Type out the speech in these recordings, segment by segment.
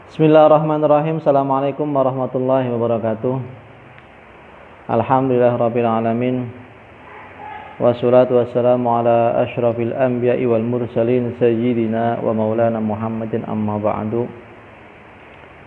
Bismillahirrahmanirrahim. Assalamualaikum warahmatullahi wabarakatuh. Alhamdulillahirabbil alamin. Wassalatu wassalamu ala asyrafil anbiya'i wal mursalin sayyidina wa maulana Muhammadin amma ba'du.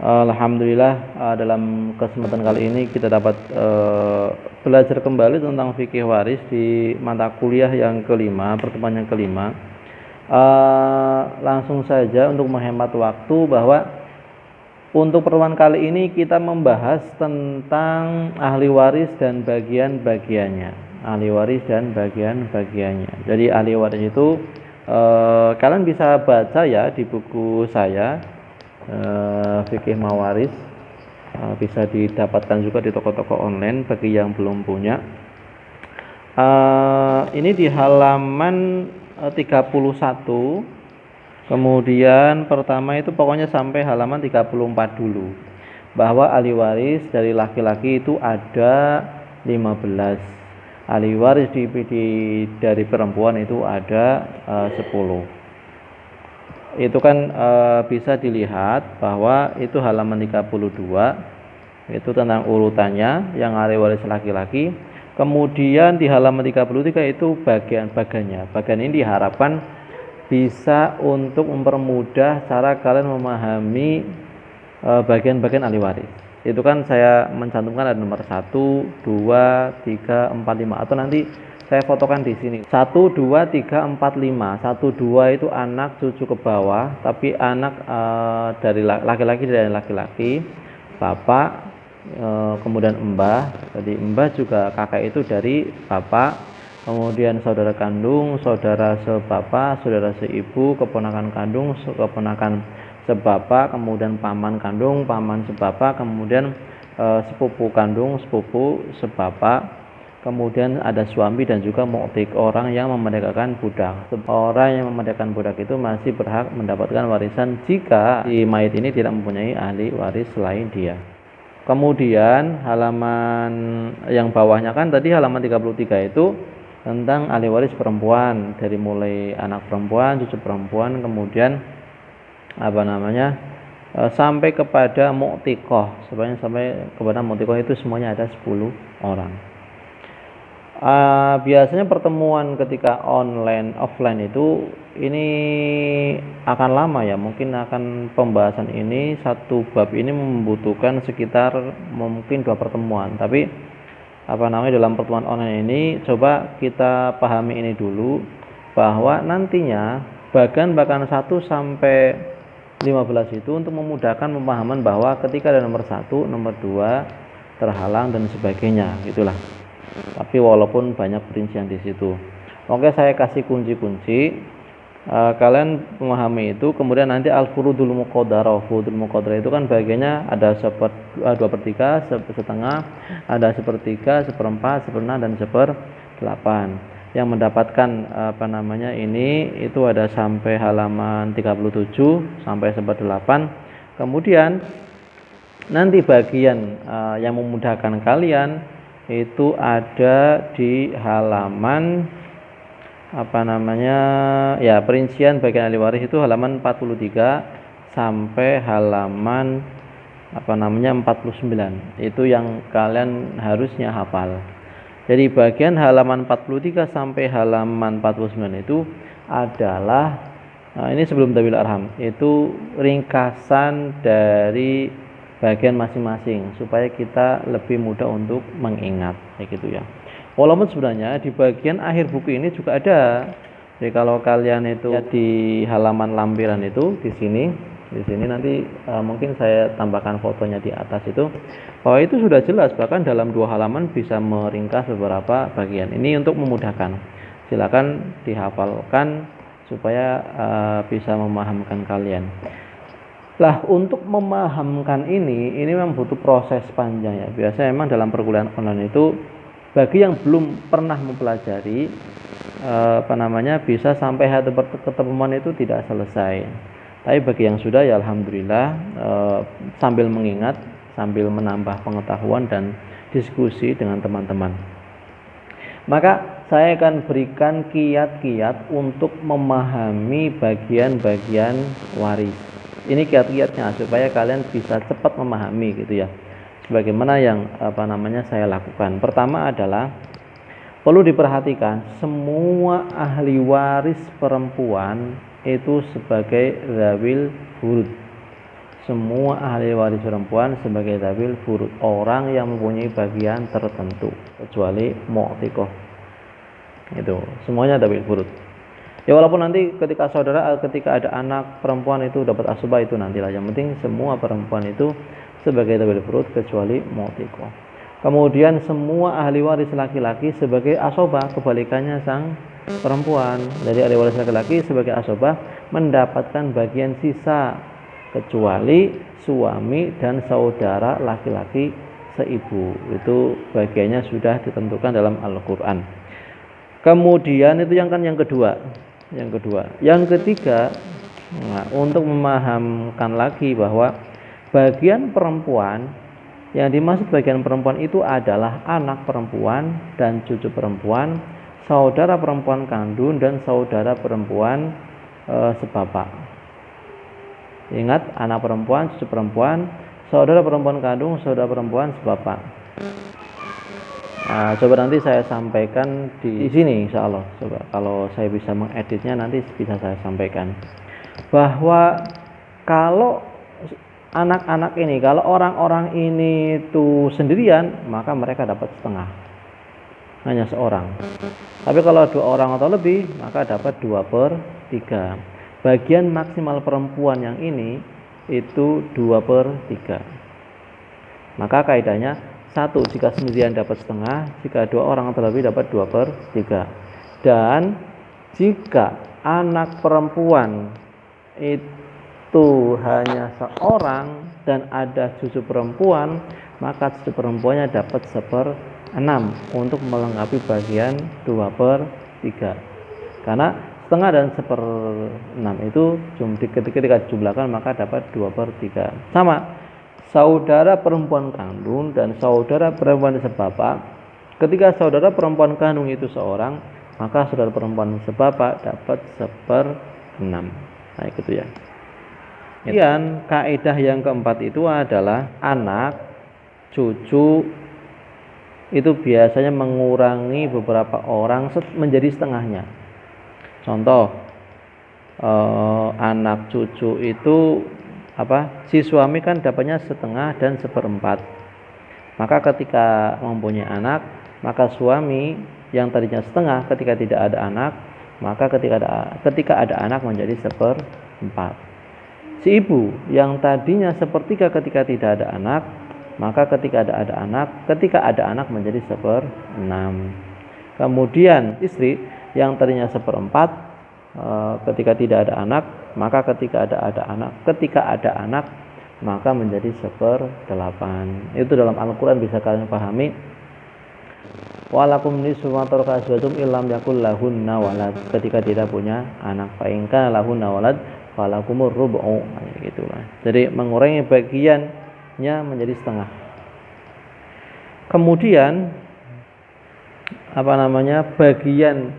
Alhamdulillah, dalam kesempatan kali ini kita dapat belajar kembali tentang fikih waris di mata kuliah yang kelima, pertemuan yang kelima. Langsung saja untuk menghemat waktu, bahwa untuk pertemuan kali ini kita membahas tentang ahli waris dan bagian-bagiannya. Ahli waris dan bagian-bagiannya. Jadi ahli waris itu kalian bisa baca ya di buku saya, Fikih Mawaris. Bisa didapatkan juga di toko-toko online bagi yang belum punya. Ini di halaman 31. Kemudian pertama itu pokoknya sampai halaman 34 dulu, bahwa ahli waris dari laki-laki itu ada 15, ahli waris dari perempuan itu ada 10. Itu kan bisa dilihat bahwa itu halaman 32, itu tentang urutannya yang ahli waris laki-laki. Kemudian di halaman 33 itu bagian-bagiannya. Bagian ini diharapkan bisa untuk mempermudah cara kalian memahami bagian-bagian ahli waris. Itu kan saya mencantumkan ada nomor 1, 2, 3, 4, 5, atau nanti saya fotokan di sini. 1, 2, 3, 4, 5. 1, 2 itu anak cucu ke bawah, tapi anak dari laki-laki dari laki-laki, bapak, kemudian mbah. Jadi mbah juga kakak itu dari bapak. Kemudian saudara kandung, saudara sebapak, saudara seibu, keponakan kandung, keponakan sebapak, kemudian paman kandung, paman sebapak, kemudian sepupu kandung, sepupu sebapak, kemudian ada suami dan juga mu'tik, orang yang memerdekakan budak. Orang yang memerdekakan budak itu masih berhak mendapatkan warisan jika si mayit ini tidak mempunyai ahli waris selain dia. Kemudian halaman yang bawahnya kan tadi halaman 33 itu tentang ahli waris perempuan, dari mulai anak perempuan, cucu perempuan, kemudian sampai kepada mu'tiqah. Sebenarnya sampai kepada mu'tiqah itu semuanya ada 10 orang. Biasanya pertemuan ketika offline itu ini akan lama ya, mungkin akan pembahasan ini, satu bab ini membutuhkan sekitar mungkin 2 pertemuan. Tapi dalam pertemuan online ini coba kita pahami ini dulu, bahwa nantinya bagian 1 sampai 15 itu untuk memudahkan pemahaman bahwa ketika ada nomor 1, nomor 2 terhalang dan sebagainya, gitulah. Tapi walaupun banyak perincian di situ. Oke, saya kasih kunci-kunci. Kalian memahami itu. Kemudian nanti al-furudul muqaddarah. Furudul muqaddarah itu kan bagiannya ada 2/3, setengah, ada 1/3, 1/4, 1/6, dan 1/8. Yang mendapatkan ini itu ada sampai halaman 37 sampai 1/8. Kemudian nanti bagian yang memudahkan kalian itu ada di halaman perincian bagian ahli waris itu halaman 43 sampai halaman 49. Itu yang kalian harusnya hafal. Jadi bagian halaman 43 sampai halaman 49 itu adalah ini sebelum tabil arham, itu ringkasan dari bagian masing-masing supaya kita lebih mudah untuk mengingat, kayak gitu ya. Walaupun sebenarnya di bagian akhir buku ini juga ada. Jadi kalau kalian itu di halaman lampiran itu di sini nanti mungkin saya tambahkan fotonya di atas itu, bahwa itu sudah jelas, bahkan dalam 2 halaman bisa meringkas beberapa bagian. Ini untuk memudahkan. Silakan dihafalkan supaya bisa memahamkan kalian. Lah, untuk memahamkan ini memang butuh proses panjang ya. Biasanya memang dalam perkuliahan online itu bagi yang belum pernah mempelajari bisa sampai hari pertemuan itu tidak selesai. Tapi bagi yang sudah ya alhamdulillah, sambil mengingat, sambil menambah pengetahuan dan diskusi dengan teman-teman. Maka saya akan berikan kiat-kiat untuk memahami bagian-bagian waris. Ini kiat-kiatnya supaya kalian bisa cepat memahami gitu ya. Sebagaimana yang saya lakukan. Pertama adalah perlu diperhatikan semua ahli waris perempuan itu sebagai zawil furud. Semua ahli waris perempuan sebagai zawil furud, orang yang mempunyai bagian tertentu kecuali mu'tiqah. Itu semuanya zawil furud. Ya walaupun nanti ketika ada anak perempuan itu dapat asbah itu nantilah. Yang penting semua perempuan itu sebagai zawil furud kecuali mu'tiqah. Kemudian semua ahli waris laki-laki sebagai asobah, kebalikannya sang perempuan. Jadi ahli waris laki-laki sebagai asobah mendapatkan bagian sisa kecuali suami dan saudara laki-laki seibu. Itu bagiannya sudah ditentukan dalam Al-Quran. Kemudian itu yang kedua. Yang ketiga, untuk memahamkan lagi bahwa bagian perempuan, yang dimaksud bagian perempuan itu adalah anak perempuan dan cucu perempuan, saudara perempuan kandung dan saudara perempuan sebapak. Ingat, anak perempuan, cucu perempuan, saudara perempuan kandung, saudara perempuan sebapak. Nah, coba nanti saya sampaikan di sini insya Allah. Coba kalau saya bisa mengeditnya nanti bisa saya sampaikan bahwa kalau anak-anak ini, kalau orang-orang ini itu sendirian, maka mereka dapat setengah, hanya seorang. Tapi kalau 2 orang atau lebih, maka dapat 2/3. Bagian maksimal perempuan yang ini itu 2/3. Maka kaidahnya 1 jika sendirian dapat setengah, jika 2 orang atau lebih dapat 2/3. Dan jika anak perempuan itu hanya seorang dan ada cucu perempuan, maka cucu perempuannya dapat 1/6 untuk melengkapi bagian 2/3. Karena setengah dan 1/6 itu ketika dijumlahkan maka dapat 2/3. Sama, saudara perempuan kandung dan saudara perempuan sebapak. Ketika saudara perempuan kandung itu seorang, maka saudara perempuan sebapak dapat 1/6. Nah, itu ya. Kemudian kaidah yang keempat itu adalah anak, cucu itu biasanya mengurangi beberapa orang menjadi setengahnya. Contoh, anak cucu itu si suami kan dapatnya setengah dan 1/4. Maka ketika mempunyai anak, maka suami yang tadinya setengah ketika tidak ada anak, maka ketika ada anak menjadi 1/4. Si ibu yang tadinya 1/3 ketika tidak ada anak, maka ketika ada anak menjadi 1/6. Kemudian istri yang tadinya 1/4 ketika tidak ada anak, maka ketika ada anak maka menjadi 1/8. Itu dalam Al-Quran bisa kalian pahami. Walakum nisfu ma taraka azwajukum illam yakul lahunna walad, ketika tidak punya anak. Fa in kana lahunna walad falakumur rub'u, gitulah. Jadi mengurangi bagiannya menjadi setengah. Kemudian bagian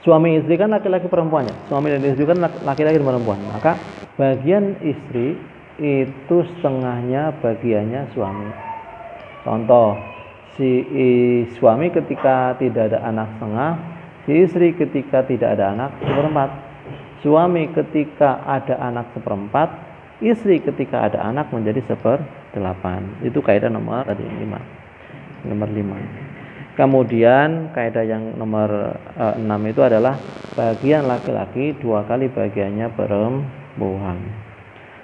suami istri kan laki-laki perempuannya. Suami dan istri kan laki-laki dan perempuan. Maka bagian istri itu setengahnya bagiannya suami. Contoh, si suami ketika tidak ada anak setengah, si istri ketika tidak ada anak 1/4. Suami ketika ada anak 1/4, istri ketika ada anak menjadi 1/8. Itu kaidah nomor 5. Kemudian kaidah yang nomor 6 itu adalah bagian laki-laki 2 kali bagiannya perempuan.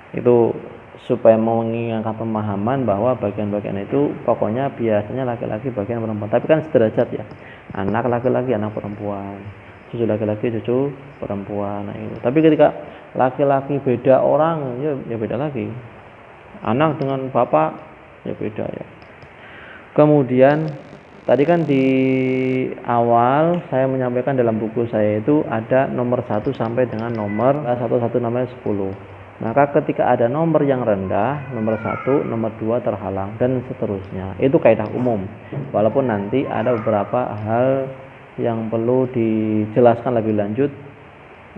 Itu supaya mengingatkan pemahaman bahwa bagian-bagian itu pokoknya biasanya laki-laki bagian perempuan. Tapi kan sederajat ya. Anak laki-laki, anak perempuan. Cucu laki-laki, cucu perempuan. Nah, itu. Tapi ketika laki-laki beda orang, ya beda lagi. Anak dengan bapak, ya beda ya. Kemudian tadi kan di awal saya menyampaikan dalam buku saya itu ada nomor 1 sampai dengan nomor 1 namanya 10. Maka ketika ada nomor yang rendah, nomor 1, nomor 2 terhalang dan seterusnya. Itu kaidah umum. Walaupun nanti ada beberapa hal yang perlu dijelaskan lebih lanjut,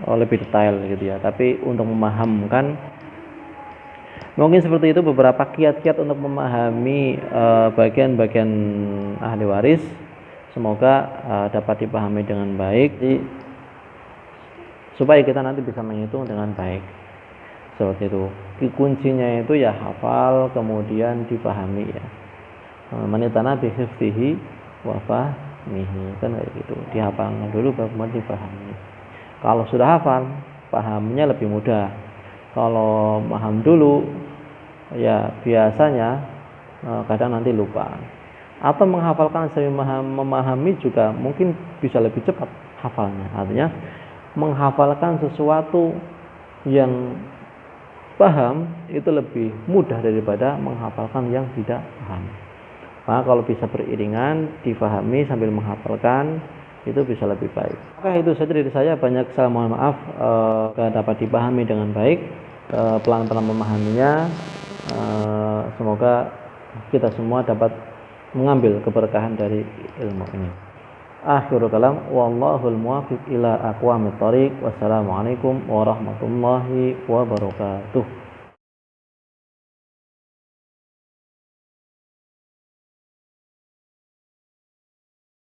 lebih detail gitu ya. Tapi untuk memahamkan Mungkin seperti itu beberapa kiat-kiat untuk memahami bagian-bagian ahli waris. Semoga dapat dipahami dengan baik, supaya kita nanti bisa menghitung dengan baik. Seperti itu. Kuncinya itu ya hafal, kemudian dipahami ya. Manitana bi hifdzihi wa fahmihi, kan kayak gitu. Dihafalkan dulu baru kemudian dipahami. Kalau sudah hafal, pahamnya lebih mudah. Kalau paham dulu, ya biasanya kadang nanti lupa. Atau menghafalkan sambil memahami juga mungkin bisa lebih cepat hafalnya. Artinya menghafalkan sesuatu yang paham itu lebih mudah daripada menghafalkan yang tidak paham. Maka kalau bisa beriringan, difahami sambil menghafalkan, itu bisa lebih baik. Oke, itu saja dari saya. Banyak salah, mohon maaf. Dapat dipahami dengan baik, pelan-pelan memahaminya. Semoga kita semua dapat mengambil keberkahan dari ilmu ini. Akhirul kalam, wallahul muwaffiq ila aqwamit thoriq. Wassalamualaikum warahmatullahi wabarakatuh.